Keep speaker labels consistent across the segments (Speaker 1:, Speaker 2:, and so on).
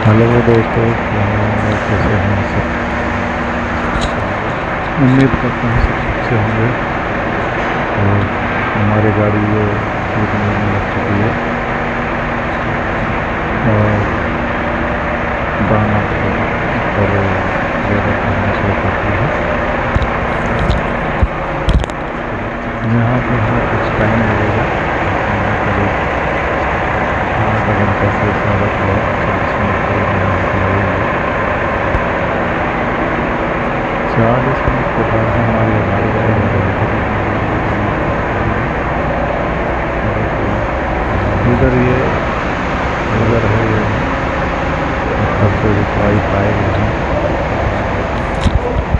Speaker 1: Hello दोस्तों, क्या हाल है? कैसे हैं सब? उम्मीद करता हूँ सब अच्छे होंगे। और हमारी गाड़ी ये सीखने में लग चुकी है और दाना पर ज़्यादा खाना शुरू कर दी है। यहाँ पर हमें कुछ टाइम लगेगा, करीब आधा घंटा से ज़्यादा थोड़ा 40 मिनट करीब यहाँ पर लगेंगे। 40 मिनट के बाद हमारी गाड़ी शुरू करेगी। इधर ये इधर है ये ऊपर से जो पाइप आए हुए हैं,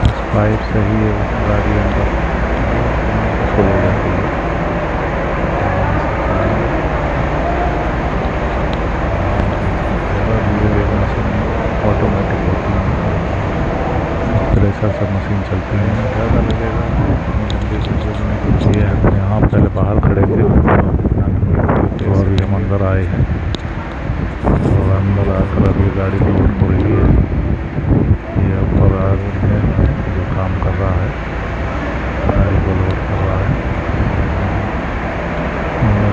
Speaker 1: इस पाइप से ही ये गाड़ी अंदर फुल हो जाती है। और ये मशीन ऑटोमेटिक होती है, प्रेशर से मशीन चलती है। ज़्यादा लगेगा लंबी वीडियो बनाने के लिए। हम यहाँ पहले बाहर खड़े थे और अभी हम अंदर आए हैं और अंदर आकर अभी गाड़ी लोड हो रही है। ये ऊपर आदमी है जो काम कर रहा है, गाड़ी को लोड कर रहा है। और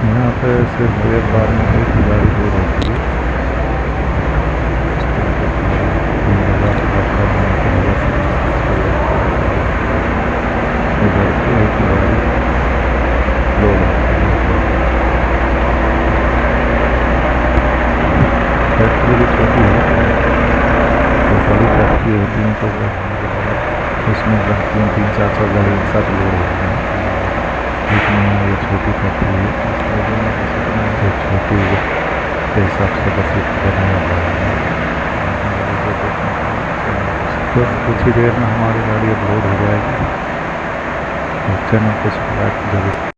Speaker 1: यहाँ पे सिर्फ एक बार में एक ही गाड़ी लोड होती है। इधर एक गाड़ी लोड फैक्ट्री भी छोटी है, तो बड़ी फैक्ट्री होती है तो उसमें तीन तीन चार चार गाड़ी एक साथ लोड होती हैं। लेकिन यहाँ ये छोटी फैक्ट्री है तो छोटी के हिसाब से बस एक करने वाला है। बस कुछ ही देर में हमारी गाड़ी अब लोड हो जाएगी। चैनल को सब्सक्राइब जरूर